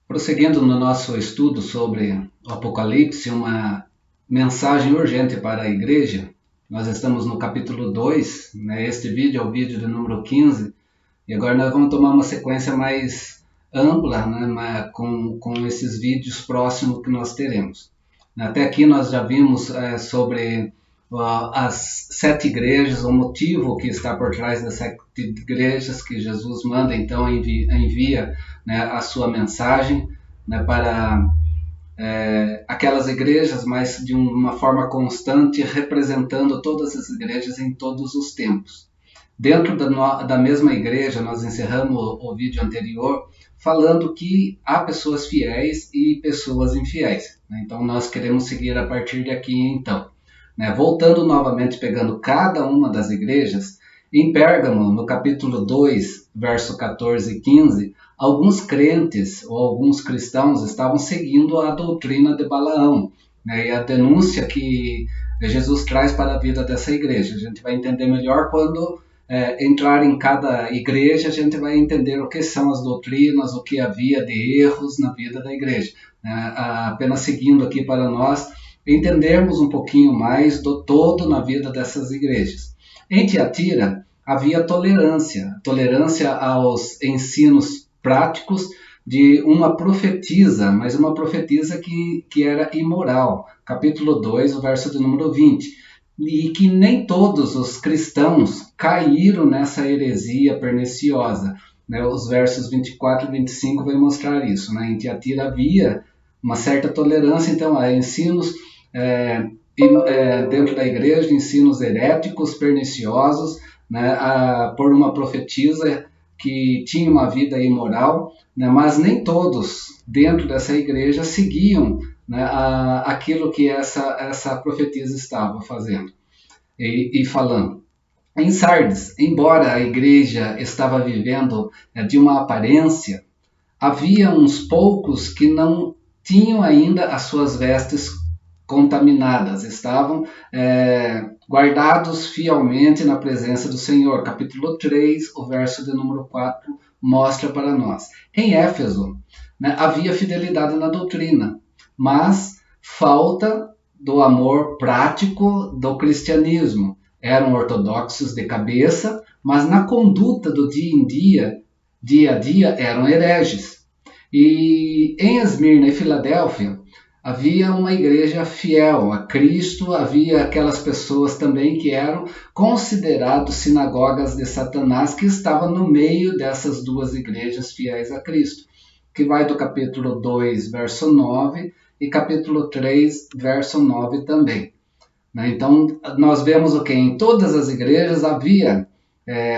Prosseguindo no nosso estudo sobre o Apocalipse, uma mensagem urgente para a igreja, nós estamos no capítulo 2, né? Este vídeo é o vídeo de número 15, e agora nós vamos tomar uma sequência mais ampla, né? com esses vídeos próximos que nós teremos. Até aqui nós já vimos sobre as 7 igrejas, o motivo que está por trás das 7 igrejas que Jesus manda, então envia, né, a sua mensagem, né, para aquelas igrejas, mas de uma forma constante, representando todas as igrejas em todos os tempos. Dentro da mesma igreja, nós encerramos o vídeo anterior falando que há pessoas fiéis e pessoas infiéis, né? Então nós queremos seguir a partir daqui, então. Voltando novamente, pegando cada uma das igrejas, em Pérgamo, no capítulo 2, verso 14 e 15, alguns crentes ou alguns cristãos estavam seguindo a doutrina de Balaão, né, e a denúncia que Jesus traz para a vida dessa igreja. A gente vai entender melhor quando entrar em cada igreja, a gente vai entender o que são as doutrinas, o que havia de erros na vida da igreja. Apenas seguindo aqui para nós entendermos um pouquinho mais do todo na vida dessas igrejas. Em Tiatira havia tolerância aos ensinos práticos de uma profetisa, mas uma profetisa que era imoral. Capítulo 2, o verso de número 20. E que nem todos os cristãos caíram nessa heresia perniciosa. Os versos 24 e 25 vão mostrar isso. Em Tiatira havia uma certa tolerância, então, a ensinos dentro da igreja, ensinos heréticos, perniciosos, por uma profetisa que tinha uma vida imoral, mas nem todos dentro dessa igreja seguiam aquilo que essa profetisa estava fazendo e falando. Em Sardes, embora a igreja estava vivendo de uma aparência, havia uns poucos que não tinham ainda as suas vestes contaminadas, estavam guardados fielmente na presença do Senhor. Capítulo 3, o verso de número 4, mostra para nós. Em Éfeso, havia fidelidade na doutrina, mas falta do amor prático do cristianismo. Eram ortodoxos de cabeça, mas na conduta do dia a dia, eram hereges. E em Esmirna e Filadélfia, havia uma igreja fiel a Cristo, havia aquelas pessoas também que eram considerados sinagogas de Satanás, que estavam no meio dessas duas igrejas fiéis a Cristo, que vai do capítulo 2, verso 9, e capítulo 3, verso 9 também. Então, nós vemos o que? Em todas as igrejas havia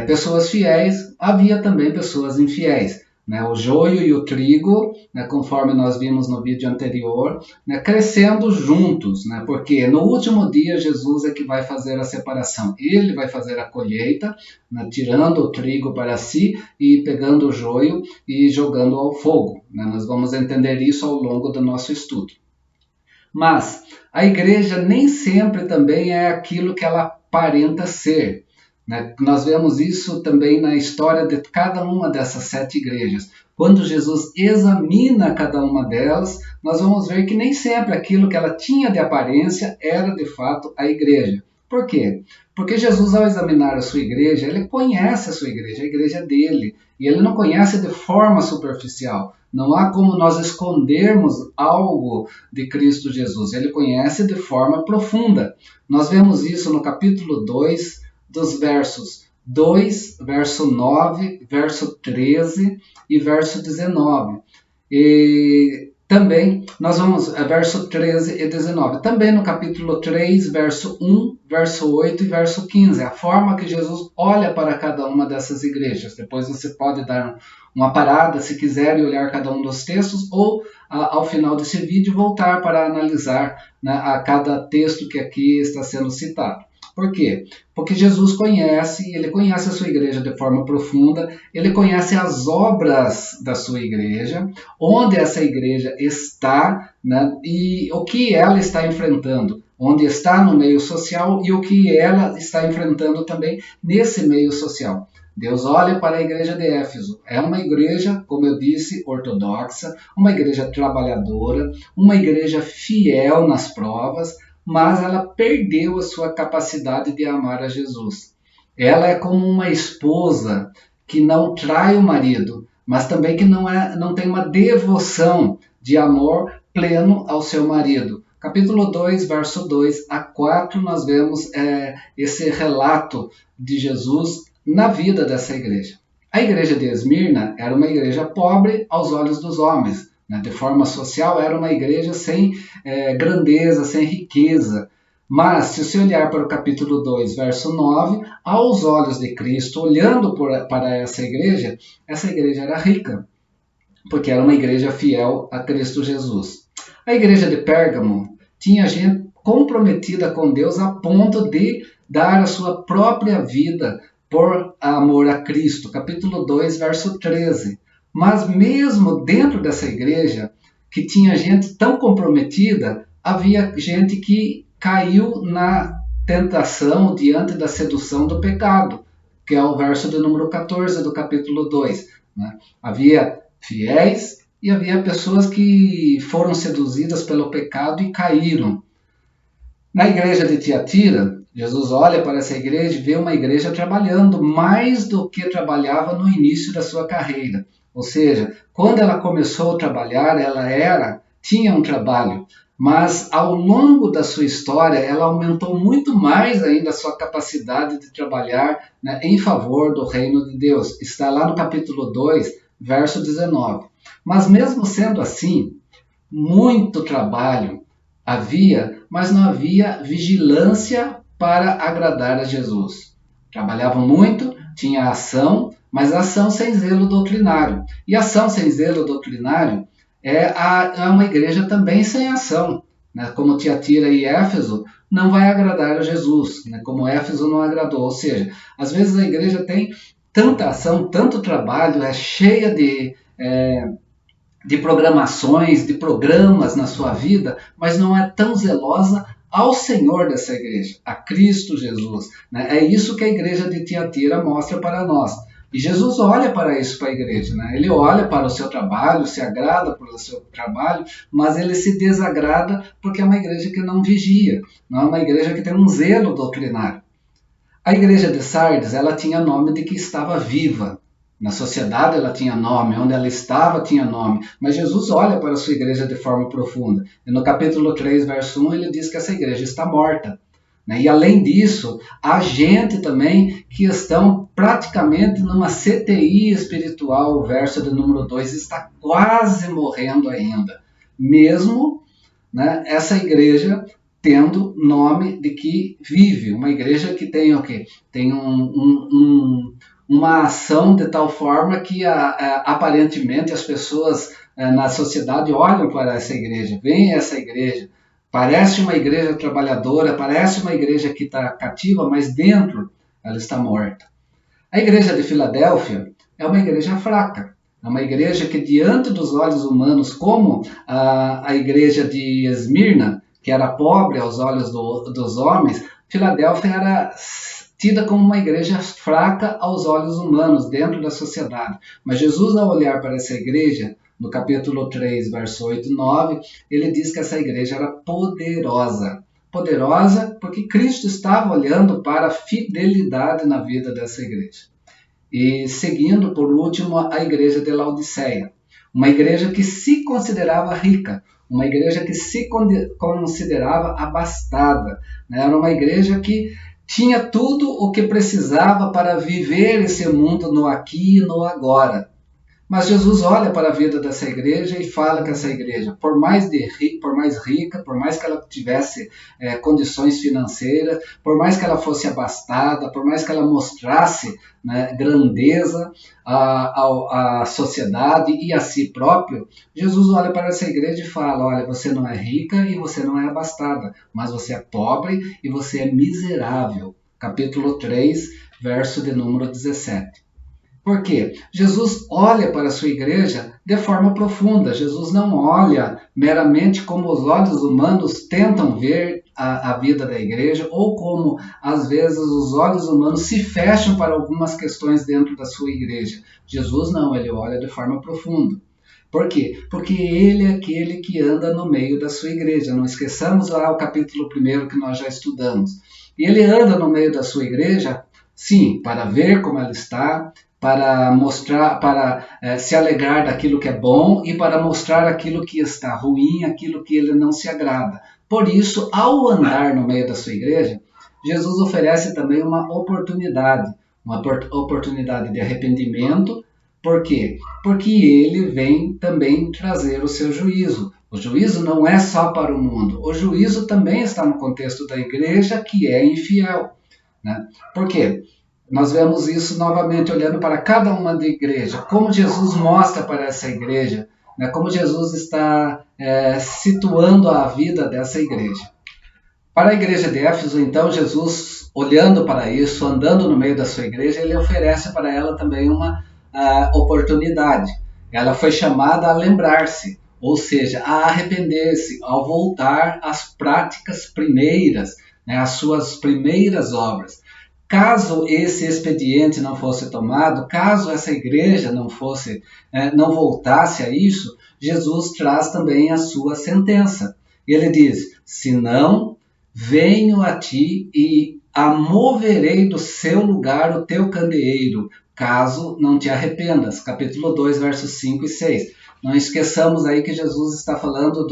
pessoas fiéis, havia também pessoas infiéis. O joio e o trigo, conforme nós vimos no vídeo anterior, crescendo juntos, porque no último dia Jesus é que vai fazer a separação. Ele vai fazer a colheita, tirando o trigo para si e pegando o joio e jogando ao fogo. Nós vamos entender isso ao longo do nosso estudo. Mas a igreja nem sempre também é aquilo que ela aparenta ser. Nós vemos isso também na história de cada uma dessas 7 igrejas. Quando Jesus examina cada uma delas, nós vamos ver que nem sempre aquilo que ela tinha de aparência era de fato a igreja. Por quê? Porque Jesus, ao examinar a sua igreja, ele conhece a sua igreja, a igreja dele, e ele não conhece de forma superficial. Não há como nós escondermos algo de Cristo Jesus, ele conhece de forma profunda. Nós vemos isso no capítulo 2, dos versos 2, verso 9, verso 13 e verso 19. E também, nós vamos, verso 13 e 19. Também no capítulo 3, verso 1, verso 8 e verso 15. A forma que Jesus olha para cada uma dessas igrejas. Depois você pode dar uma parada, se quiser, e olhar cada um dos textos, ou ao final desse vídeo voltar para analisar a cada texto que aqui está sendo citado. Por quê? Porque Jesus conhece, ele conhece a sua igreja de forma profunda, ele conhece as obras da sua igreja, onde essa igreja está, e o que ela está enfrentando, onde está no meio social e o que ela está enfrentando também nesse meio social. Deus olha para a igreja de Éfeso. É uma igreja, como eu disse, ortodoxa, uma igreja trabalhadora, uma igreja fiel nas provas, mas ela perdeu a sua capacidade de amar a Jesus. Ela é como uma esposa que não trai o marido, mas também que não tem uma devoção de amor pleno ao seu marido. Capítulo 2, verso 2 a 4, nós vemos esse relato de Jesus na vida dessa igreja. A igreja de Esmirna era uma igreja pobre aos olhos dos homens. Né? De forma social, era uma igreja sem grandeza, sem riqueza. Mas, se você olhar para o capítulo 2, verso 9, aos olhos de Cristo, olhando para essa igreja era rica, porque era uma igreja fiel a Cristo Jesus. A igreja de Pérgamo tinha gente comprometida com Deus a ponto de dar a sua própria vida por amor a Cristo. Capítulo 2, verso 13. Mas mesmo dentro dessa igreja, que tinha gente tão comprometida, havia gente que caiu na tentação diante da sedução do pecado, que é o verso de número 14 do capítulo 2. Né? Havia fiéis e havia pessoas que foram seduzidas pelo pecado e caíram. Na igreja de Tiatira, Jesus olha para essa igreja e vê uma igreja trabalhando mais do que trabalhava no início da sua carreira. Ou seja, quando ela começou a trabalhar, ela tinha um trabalho, mas ao longo da sua história, ela aumentou muito mais ainda a sua capacidade de trabalhar, né, em favor do reino de Deus. Está lá no capítulo 2, verso 19. Mas mesmo sendo assim, muito trabalho havia, mas não havia vigilância para agradar a Jesus. Trabalhavam muito, tinha ação, mas ação sem zelo doutrinário. E ação sem zelo doutrinário é uma igreja também sem ação. Né? Como Tiatira e Éfeso, não vai agradar a Jesus, né? Como Éfeso não agradou. Ou seja, às vezes a igreja tem tanta ação, tanto trabalho, é cheia de programações, de programas na sua vida, mas não é tão zelosa ao Senhor dessa igreja, a Cristo Jesus. Né? É isso que a igreja de Tiatira mostra para nós. E Jesus olha para isso para a igreja. Né? Ele olha para o seu trabalho, se agrada pelo seu trabalho, mas ele se desagrada porque é uma igreja que não vigia, não é uma igreja que tem um zelo doutrinário. A igreja de Sardes, ela tinha nome de que estava viva. Na sociedade ela tinha nome, onde ela estava tinha nome, mas Jesus olha para a sua igreja de forma profunda. E no capítulo 3, verso 1, ele diz que essa igreja está morta. Né? E além disso, há gente também que estão praticamente numa CTI espiritual, o verso de número 2 está quase morrendo ainda. Mesmo, né, essa igreja tendo nome de que vive, uma igreja que tem o quê? Tem uma ação de tal forma que aparentemente as pessoas na sociedade olham para essa igreja, veem essa igreja, parece uma igreja trabalhadora, parece uma igreja que está cativa, mas dentro ela está morta. A igreja de Filadélfia é uma igreja fraca, é uma igreja que diante dos olhos humanos, como a igreja de Esmirna, que era pobre aos olhos dos homens, Filadélfia era tida como uma igreja fraca aos olhos humanos, dentro da sociedade. Mas Jesus, ao olhar para essa igreja, no capítulo 3, verso 8 e 9, ele diz que essa igreja era poderosa. Poderosa porque Cristo estava olhando para a fidelidade na vida dessa igreja. E seguindo, por último, a igreja de Laodiceia. Uma igreja que se considerava rica, uma igreja que se considerava abastada. Né? Era uma igreja que tinha tudo o que precisava para viver esse mundo no aqui e no agora. Mas Jesus olha para a vida dessa igreja e fala que essa igreja, por mais rica, por mais que ela tivesse condições financeiras, por mais que ela fosse abastada, por mais que ela mostrasse, né, grandeza à sociedade e a si próprio, Jesus olha para essa igreja e fala: olha, você não é rica e você não é abastada, mas você é pobre e você é miserável. Capítulo 3, verso de número 17. Por quê? Jesus olha para a sua igreja de forma profunda. Jesus não olha meramente como os olhos humanos tentam ver a vida da igreja, ou como, às vezes, os olhos humanos se fecham para algumas questões dentro da sua igreja. Jesus não, ele olha de forma profunda. Por quê? Porque ele é aquele que anda no meio da sua igreja. Não esqueçamos lá o capítulo 1 que nós já estudamos. E ele anda no meio da sua igreja, sim, para ver como ela está, para mostrar, para se alegrar daquilo que é bom e para mostrar aquilo que está ruim, aquilo que ele não se agrada. Por isso, ao andar no meio da sua igreja, Jesus oferece também uma oportunidade de arrependimento. Por quê? Porque ele vem também trazer o seu juízo. O juízo não é só para o mundo, o juízo também está no contexto da igreja que é infiel. Né? Por quê? Nós vemos isso novamente olhando para cada uma da igreja, como Jesus mostra para essa igreja, né? Como Jesus está situando a vida dessa igreja. Para a igreja de Éfeso, então, Jesus, olhando para isso, andando no meio da sua igreja, ele oferece para ela também uma oportunidade. Ela foi chamada a lembrar-se, ou seja, a arrepender-se, ao voltar às práticas primeiras, né, às suas primeiras obras. Caso esse expediente não fosse tomado, caso essa igreja não voltasse a isso, Jesus traz também a sua sentença. Ele diz: se não, venho a ti e moverei do seu lugar o teu candeeiro, caso não te arrependas. Capítulo 2, versos 5 e 6. Não esqueçamos aí que Jesus está falando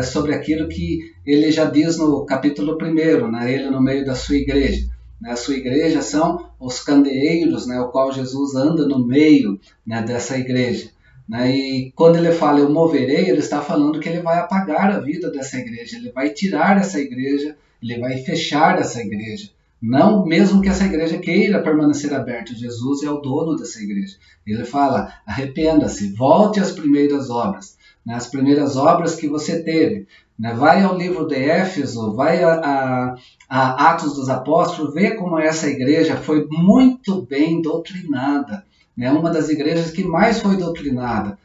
sobre aquilo que ele já diz no capítulo 1, né? Ele no meio da sua igreja. A sua igreja são os candeeiros, né? O qual Jesus anda no meio, né, dessa igreja. Né? E quando ele fala eu moverei, ele está falando que ele vai apagar a vida dessa igreja, ele vai tirar essa igreja, ele vai fechar essa igreja. Não mesmo que essa igreja queira permanecer aberta, Jesus é o dono dessa igreja. Ele fala, arrependa-se, volte às primeiras obras, né? As primeiras obras que você teve. Né? Vai ao livro de Éfeso, vai a Atos dos Apóstolos, vê como essa igreja foi muito bem doutrinada. Né? Uma das igrejas que mais foi doutrinada,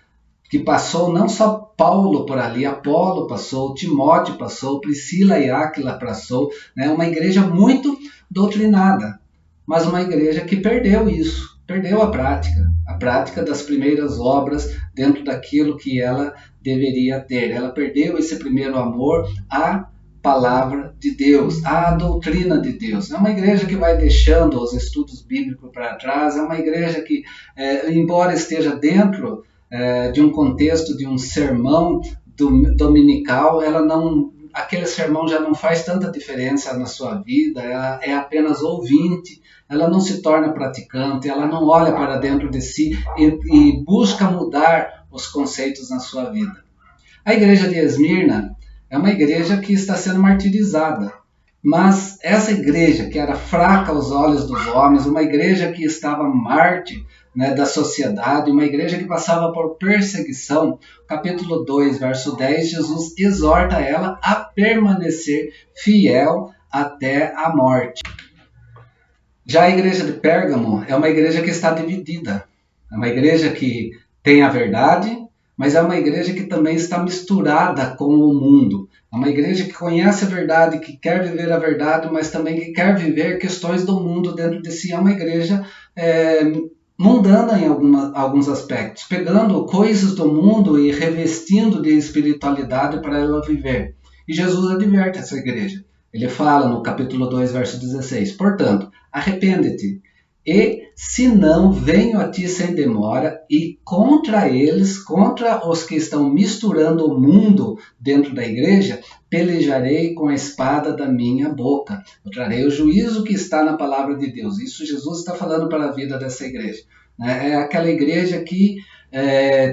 que passou não só Paulo por ali, Apolo passou, Timóteo passou, Priscila e Áquila passou, né? Uma igreja muito doutrinada, mas uma igreja que perdeu isso, perdeu a prática das primeiras obras dentro daquilo que ela deveria ter. Ela perdeu esse primeiro amor à palavra de Deus, à doutrina de Deus. É uma igreja que vai deixando os estudos bíblicos para trás, é uma igreja que, embora esteja dentro de um contexto de um sermão dominical, aquele sermão já não faz tanta diferença na sua vida, ela é apenas ouvinte, ela não se torna praticante, ela não olha para dentro de si e busca mudar os conceitos na sua vida. A igreja de Esmirna é uma igreja que está sendo martirizada, mas essa igreja que era fraca aos olhos dos homens, uma igreja que estava mártir, né, da sociedade, uma igreja que passava por perseguição, capítulo 2, verso 10, Jesus exorta ela a permanecer fiel até a morte. Já a igreja de Pérgamo é uma igreja que está dividida, é uma igreja que tem a verdade, mas é uma igreja que também está misturada com o mundo. É uma igreja que conhece a verdade, que quer viver a verdade, mas também que quer viver questões do mundo dentro de si. É uma igreja mundana em alguns aspectos, pegando coisas do mundo e revestindo de espiritualidade para ela viver. E Jesus adverte essa igreja. Ele fala no capítulo 2, verso 16, portanto, arrepende-te, e se não, venho a ti sem demora, e contra eles, contra os que estão misturando o mundo dentro da igreja, pelejarei com a espada da minha boca. Eu trarei o juízo que está na palavra de Deus. Isso Jesus está falando para a vida dessa igreja. É aquela igreja que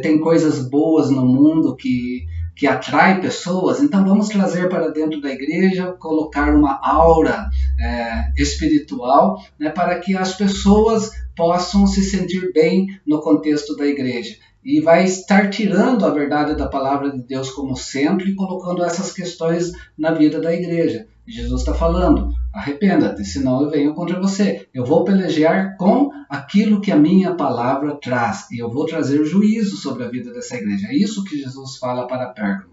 tem coisas boas no mundo, que atrai pessoas, então vamos trazer para dentro da igreja, colocar uma aura espiritual, né, para que as pessoas possam se sentir bem no contexto da igreja. E vai estar tirando a verdade da palavra de Deus como centro e colocando essas questões na vida da igreja. Jesus está falando, arrependa-te, senão eu venho contra você. Eu vou pelejar com aquilo que a minha palavra traz, e eu vou trazer juízo sobre a vida dessa igreja. É isso que Jesus fala para Pérgamo.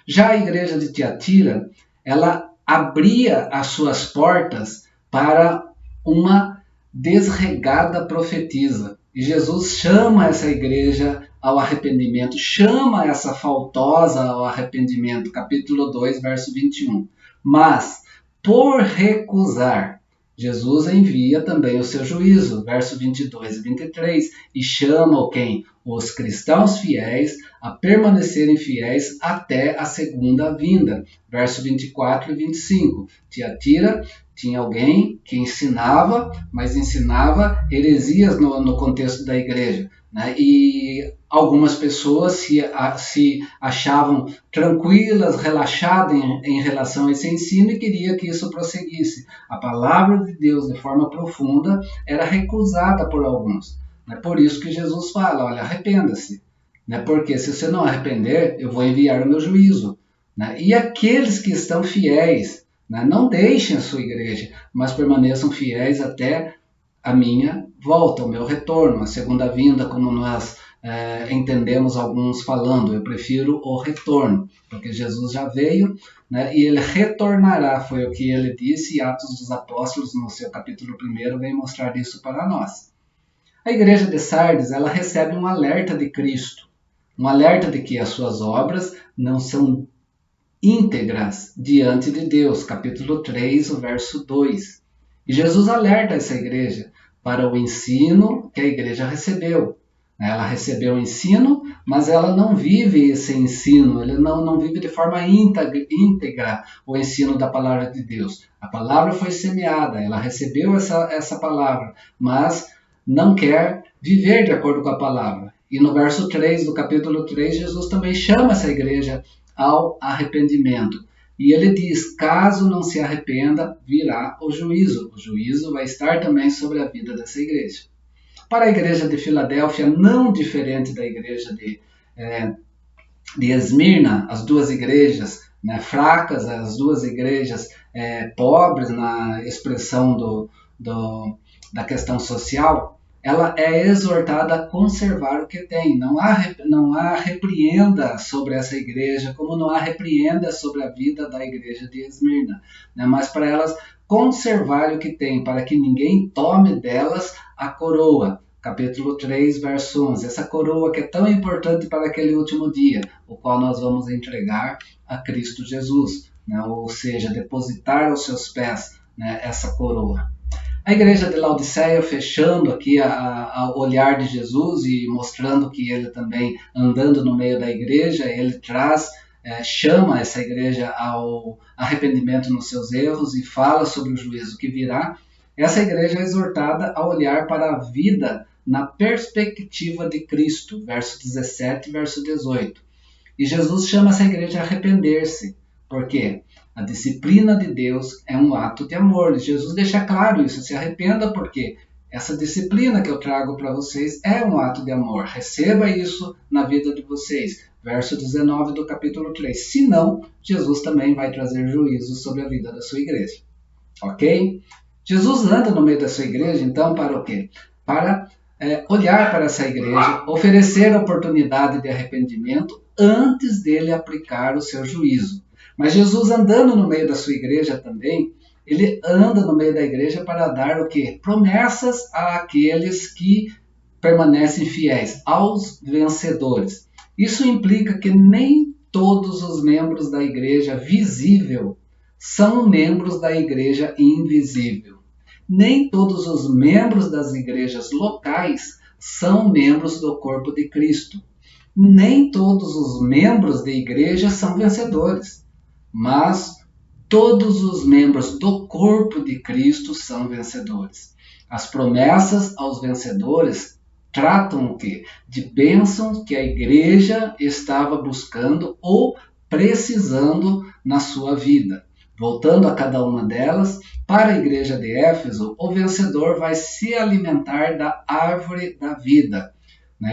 Já a igreja de Tiatira, ela abria as suas portas para uma desregada profetisa. E Jesus chama essa igreja ao arrependimento, chama essa faltosa ao arrependimento, capítulo 2, verso 21. Mas, por recusar, Jesus envia também o seu juízo, verso 22 e 23, e chama quem? Os cristãos fiéis a permanecerem fiéis até a segunda vinda, verso 24 e 25. Tiatira tinha alguém que ensinava, mas ensinava heresias no contexto da igreja, né? E algumas pessoas se achavam tranquilas, relaxadas em relação a esse ensino e queria que isso prosseguisse. A palavra de Deus, de forma profunda, era recusada por alguns. É por isso que Jesus fala, olha, arrependa-se. Né? Porque se você não arrepender, eu vou enviar o meu juízo. Né? E aqueles que estão fiéis, né? Não deixem a sua igreja, mas permaneçam fiéis até a minha volta, o meu retorno, a segunda vinda, como nós entendemos alguns falando. Eu prefiro o retorno, porque Jesus já veio, né, e ele retornará, foi o que ele disse, e Atos dos Apóstolos, no seu capítulo 1, vem mostrar isso para nós. A igreja de Sardes, ela recebe um alerta de Cristo, um alerta de que as suas obras não são íntegras diante de Deus, capítulo 3, o verso 2. E Jesus alerta essa igreja para o ensino que a igreja recebeu. Ela recebeu o ensino, mas ela não vive esse ensino, ela não vive de forma íntegra o ensino da palavra de Deus. A palavra foi semeada, ela recebeu essa palavra, mas não quer viver de acordo com a palavra. E no verso 3 do capítulo 3, Jesus também chama essa igreja ao arrependimento. E ele diz, caso não se arrependa, virá o juízo. O juízo vai estar também sobre a vida dessa igreja. Para a igreja de Filadélfia, não diferente da igreja de Esmirna, as duas igrejas, né, fracas, as duas igrejas pobres na expressão da questão social, ela é exortada a conservar o que tem. Não há repreenda sobre essa igreja, como não há repreenda sobre a vida da igreja de Esmirna, né? Mas para elas conservar o que tem, para que ninguém tome delas a coroa. Capítulo 3, verso 11. Essa coroa que é tão importante para aquele último dia, o qual nós vamos entregar a Cristo Jesus, né? Ou seja, depositar aos seus pés, né, essa coroa. A igreja de Laodiceia, fechando aqui o olhar de Jesus e mostrando que ele também, andando no meio da igreja, ele chama essa igreja ao arrependimento nos seus erros e fala sobre o juízo que virá. Essa igreja é exortada a olhar para a vida na perspectiva de Cristo, verso 17 e verso 18. E Jesus chama essa igreja a arrepender-se. Por quê? A disciplina de Deus é um ato de amor. E Jesus deixa claro isso. Se arrependa porque essa disciplina que eu trago para vocês é um ato de amor. Receba isso na vida de vocês. Verso 19 do capítulo 3. Senão, Jesus também vai trazer juízo sobre a vida da sua igreja. Ok? Jesus anda no meio da sua igreja, então, para o quê? Para olhar para essa igreja, oferecer a oportunidade de arrependimento antes dele aplicar o seu juízo. Mas Jesus, andando no meio da sua igreja também, ele anda no meio da igreja para dar o quê? Promessas àqueles que permanecem fiéis, aos vencedores. Isso implica que nem todos os membros da igreja visível são membros da igreja invisível. Nem todos os membros das igrejas locais são membros do corpo de Cristo. Nem todos os membros da igreja são vencedores. Mas todos os membros do corpo de Cristo são vencedores. As promessas aos vencedores tratam o quê? De bênçãos que a igreja estava buscando ou precisando na sua vida. Voltando a cada uma delas, para a igreja de Éfeso, o vencedor vai se alimentar da árvore da vida.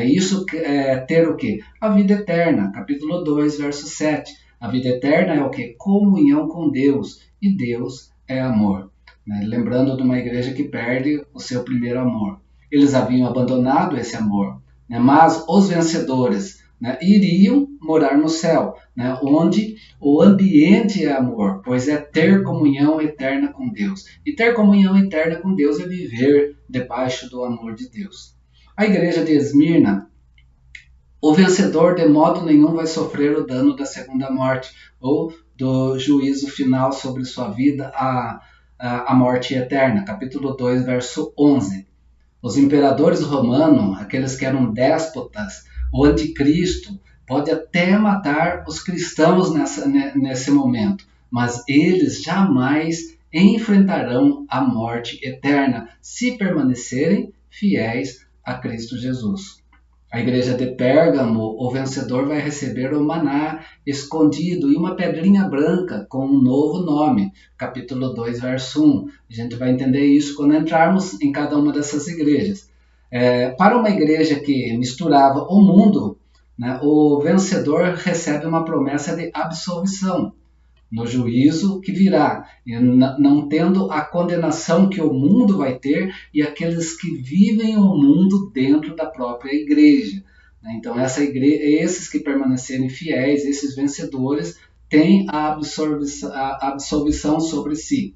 Isso é ter o quê? A vida eterna, capítulo 2, verso 7. A vida eterna é o que? Comunhão com Deus. E Deus é amor. Né? Lembrando de uma igreja que perde o seu primeiro amor. Eles haviam abandonado esse amor, né? Mas os vencedores, né, iriam morar no céu, né, onde o ambiente é amor, pois é ter comunhão eterna com Deus. E ter comunhão eterna com Deus é viver debaixo do amor de Deus. A igreja de Esmirna, o vencedor de modo nenhum vai sofrer o dano da segunda morte ou do juízo final sobre sua vida, a morte eterna. Capítulo 2, verso 11. Os imperadores romanos, aqueles que eram déspotas, o anticristo, pode até matar os cristãos nesse momento, mas eles jamais enfrentarão a morte eterna se permanecerem fiéis a Cristo Jesus. A igreja de Pérgamo, o vencedor vai receber o maná escondido e uma pedrinha branca com um novo nome. Capítulo 2, verso 1. A gente vai entender isso quando entrarmos em cada uma dessas igrejas. Para uma igreja que misturava o mundo, né, o vencedor recebe uma promessa de absolvição no juízo que virá, não tendo a condenação que o mundo vai ter e aqueles que vivem o mundo dentro da própria igreja. Então, esses que permanecerem fiéis, esses vencedores, têm a absolvição sobre si.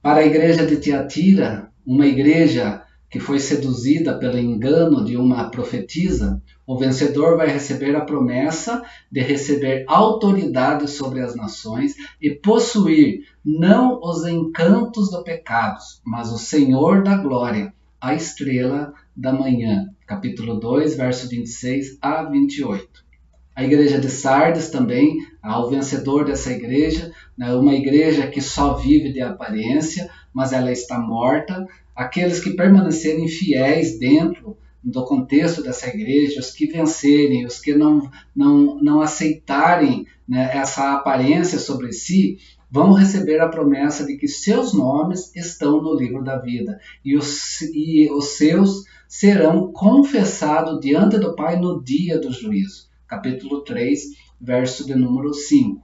Para a igreja de Tiatira, uma igreja que foi seduzida pelo engano de uma profetisa, o vencedor vai receber a promessa de receber autoridade sobre as nações e possuir não os encantos do pecado, mas o Senhor da glória, a estrela da manhã. Capítulo 2, verso 26 a 28. A igreja de Sardes também, ao vencedor dessa igreja, né, uma igreja que só vive de aparência, mas ela está morta. Aqueles que permanecerem fiéis dentro do contexto dessa igreja, os que vencerem, os que não aceitarem, né, essa aparência sobre si, vão receber a promessa de que seus nomes estão no livro da vida e os seus serão confessados diante do Pai no dia do juízo. Capítulo 3, verso de número 5.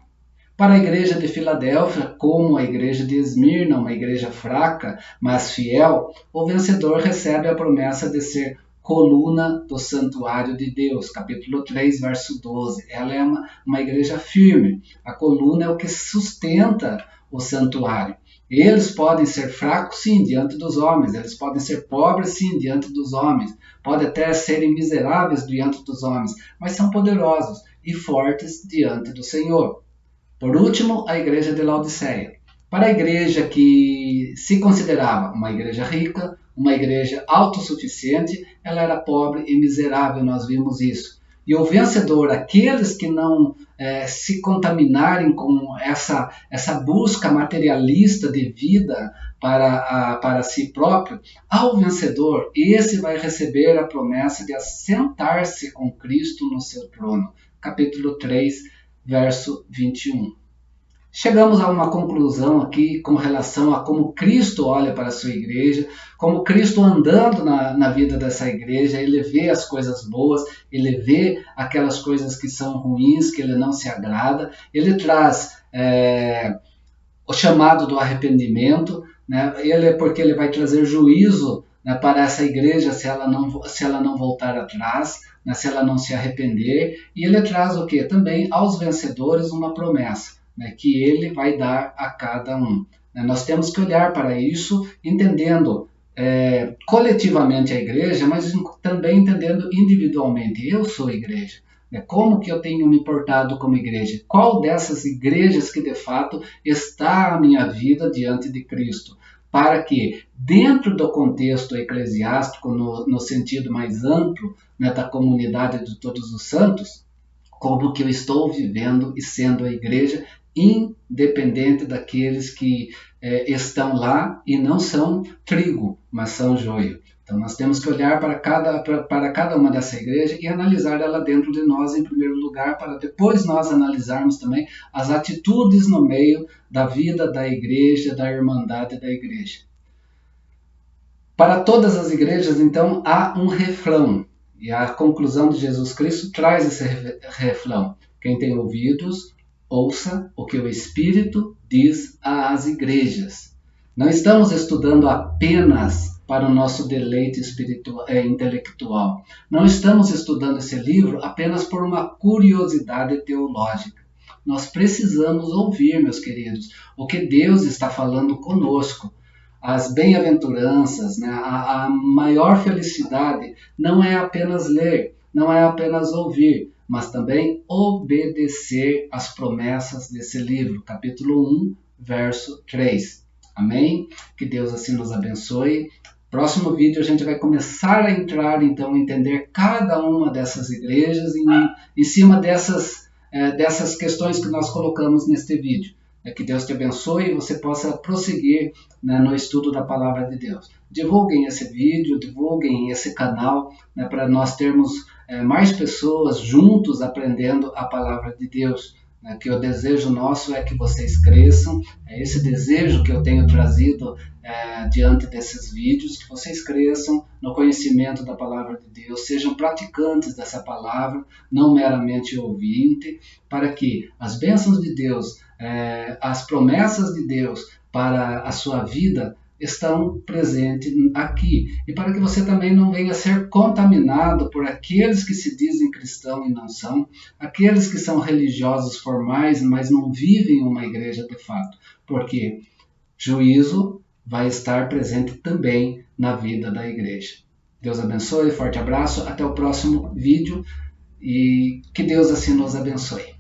Para a igreja de Filadélfia, como a igreja de Esmirna, uma igreja fraca, mas fiel, o vencedor recebe a promessa de ser coluna do santuário de Deus. Capítulo 3, verso 12. Ela é uma igreja firme. A coluna é o que sustenta o santuário. Eles podem ser fracos, sim, diante dos homens. Eles podem ser pobres, sim, diante dos homens. Podem até serem miseráveis diante dos homens, mas são poderosos e fortes diante do Senhor. Por último, a igreja de Laodiceia. Para a igreja que se considerava uma igreja rica, uma igreja autossuficiente, ela era pobre e miserável, nós vimos isso. E o vencedor, aqueles que não se contaminarem com essa busca materialista de vida para si próprio, ao vencedor, esse vai receber a promessa de assentar-se com Cristo no seu trono. Capítulo 3, verso 21. Chegamos a uma conclusão aqui com relação a como Cristo olha para a sua igreja, como Cristo andando na vida dessa igreja, ele vê as coisas boas, ele vê aquelas coisas que são ruins, que ele não se agrada, ele traz o chamado do arrependimento, né? Porque ele vai trazer juízo, né, para essa igreja se ela não voltar atrás, né, se ela não se arrepender, e ele traz o que? Também aos vencedores uma promessa, né, que ele vai dar a cada um. Nós temos que olhar para isso entendendo coletivamente a igreja, mas também entendendo individualmente. Eu sou igreja. Como que eu tenho me portado como igreja? Qual dessas igrejas que de fato está a minha vida diante de Cristo? Para que, dentro do contexto eclesiástico, no sentido mais amplo, né, da comunidade de todos os santos, como que eu estou vivendo e sendo a igreja, independente daqueles que estão lá e não são trigo, mas são joio. Então nós temos que olhar para cada uma dessa igreja e analisar ela dentro de nós em primeiro lugar, para depois nós analisarmos também as atitudes no meio da vida da igreja, da irmandade da igreja. Para todas as igrejas, então, há um refrão. E a conclusão de Jesus Cristo traz esse refrão. Quem tem ouvidos, ouça o que o Espírito diz às igrejas. Não estamos estudando apenas para o nosso deleite intelectual. Não estamos estudando esse livro apenas por uma curiosidade teológica. Nós precisamos ouvir, meus queridos, o que Deus está falando conosco. As bem-aventuranças, né? A maior felicidade não é apenas ler, não é apenas ouvir, mas também obedecer às promessas desse livro, capítulo 1, verso 3. Amém? Que Deus assim nos abençoe. Próximo vídeo a gente vai começar a entrar, então, a entender cada uma dessas igrejas em cima dessas questões que nós colocamos neste vídeo. Que Deus te abençoe e você possa prosseguir, né, no estudo da Palavra de Deus. Divulguem esse vídeo, divulguem esse canal, né, para nós termos mais pessoas juntos aprendendo a Palavra de Deus. Que o desejo nosso é que vocês cresçam, é esse desejo que eu tenho trazido diante desses vídeos, que vocês cresçam no conhecimento da Palavra de Deus, sejam praticantes dessa Palavra, não meramente ouvinte, para que as bênçãos de Deus, as promessas de Deus para a sua vida estão presentes aqui. E para que você também não venha a ser contaminado por aqueles que se dizem cristãos e não são, aqueles que são religiosos formais, mas não vivem uma igreja de fato. Porque juízo vai estar presente também na vida da igreja. Deus abençoe, forte abraço, até o próximo vídeo e que Deus assim nos abençoe.